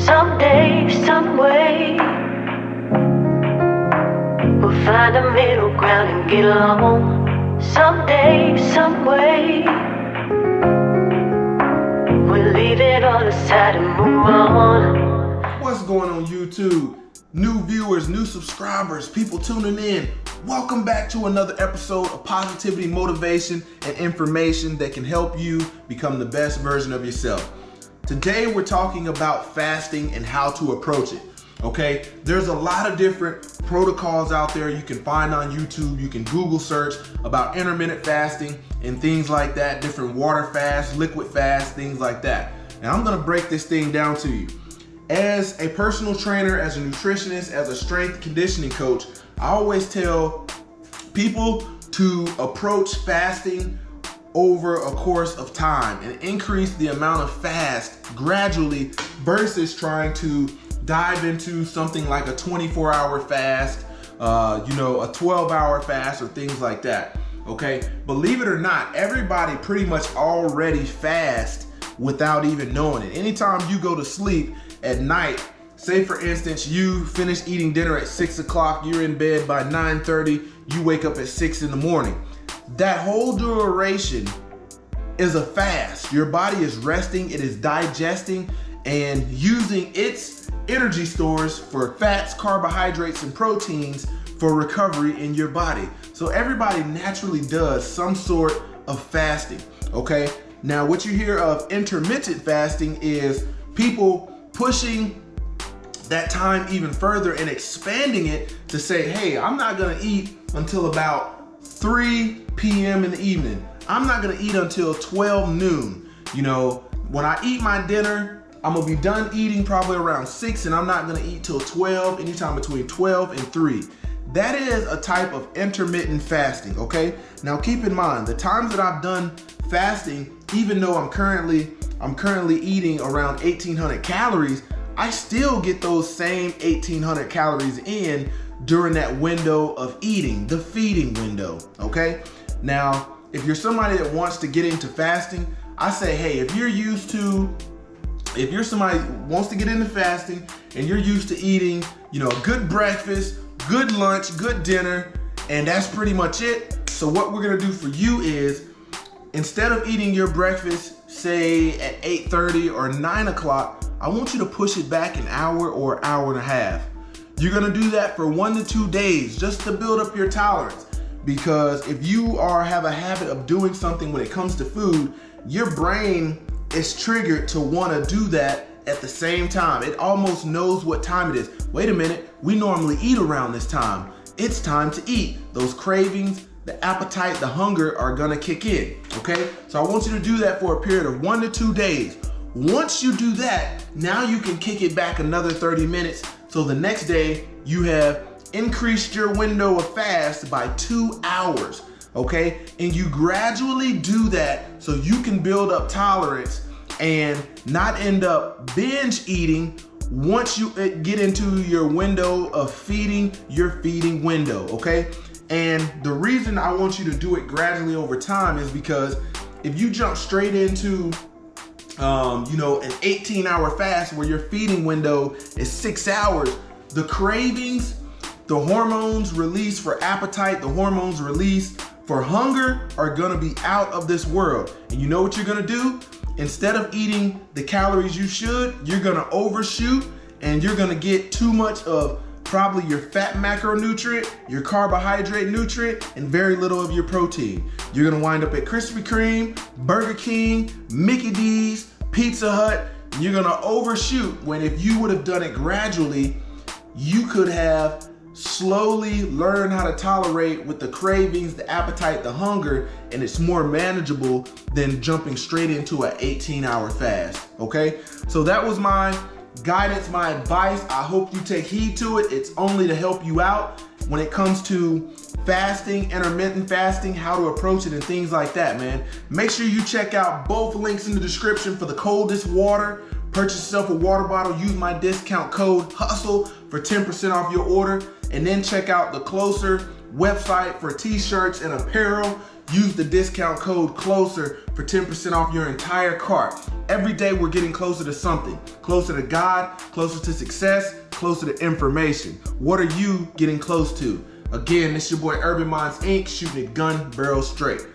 Someday, some way, we'll find a middle ground and get along. Someday, some way, we'll leave it all aside and move on. What's going on YouTube? New viewers, new subscribers, people tuning in. Welcome back to another episode of positivity, motivation, and information that can help you become the best version of yourself. Today we're talking about fasting and how to approach it. Okay, there's a lot of different protocols out there you can find on YouTube. You can Google search about intermittent fasting and things like that, different water fasts, liquid fasts, things like that. And I'm gonna break this thing down to you. As a personal trainer, as a nutritionist, as a strength conditioning coach, I always tell people to approach fasting over a course of time and increase the amount of fast gradually versus trying to dive into something like a 24-hour fast, a 12-hour fast or things like that, okay? Believe it or not, everybody pretty much already fast without even knowing it. Anytime you go to sleep at night, say for instance, you finish eating dinner at 6 o'clock, you're in bed by 9:30, you wake up at 6 in the morning. That whole duration is a fast. Your body is resting, it is digesting and using its energy stores for fats, carbohydrates, and proteins for recovery in your body. So everybody naturally does some sort of fasting, okay? Now what you hear of intermittent fasting is people pushing that time even further and expanding it to say, hey, I'm not gonna eat until about 3 p.m. in the evening. I'm not gonna eat until 12 noon. You know, when I eat my dinner, I'm gonna be done eating probably around 6 and I'm not gonna eat till 12, anytime between 12 and 3. That is a type of intermittent fasting, okay? Now keep in mind, the times that I've done fasting, even though I'm currently eating around 1,800 calories, I still get those same 1,800 calories in during that window of eating, the feeding window, okay? Now, if you're somebody that wants to get into fasting, I say, hey, if you're somebody who wants to get into fasting and you're used to eating, a good breakfast, good lunch, good dinner, and that's pretty much it. So what we're gonna do for you is, instead of eating your breakfast, say at 8:30 or 9 o'clock, I want you to push it back an hour or an hour and a half. You're gonna do that for 1 to 2 days just to build up your tolerance. Because if you have a habit of doing something when it comes to food, your brain is triggered to wanna do that at the same time. It almost knows what time it is. Wait a minute, we normally eat around this time. It's time to eat. Those cravings, the appetite, the hunger are gonna kick in, okay? So I want you to do that for a period of 1 to 2 days. Once you do that, now you can kick it back another 30 minutes. So the next day you have increased your window of fast by 2 hours, okay? And you gradually do that so you can build up tolerance and not end up binge eating once you get into your window of feeding, your feeding window, okay? And the reason I want you to do it gradually over time is because if you jump straight into an 18-hour fast where your feeding window is 6 hours, the cravings, the hormones released for appetite, the hormones released for hunger are gonna be out of this world. And you know what you're gonna do? Instead of eating the calories you should, you're gonna overshoot and you're gonna get too much of probably your fat macronutrient, your carbohydrate nutrient, and very little of your protein. You're gonna wind up at Krispy Kreme, Burger King, Mickey D's, Pizza Hut, and you're gonna overshoot when if you would have done it gradually, you could have slowly learned how to tolerate with the cravings, the appetite, the hunger, and it's more manageable than jumping straight into an 18-hour fast, okay? So that was my guidance, my advice. I hope you take heed to it. It's only to help you out when it comes to fasting, intermittent fasting, how to approach it and things like that, man. Make sure you check out both links in the description for the coldest water. Purchase yourself a water bottle, use my discount code HUSTLE for 10% off your order, and then check out the Closer website for t-shirts and apparel. Use the discount code CLOSER for 10% off your entire cart. Every day we're getting closer to something. Closer to God, closer to success, closer to information. What are you getting close to? Again, this your boy Urban Minds Inc. shooting it gun barrel straight.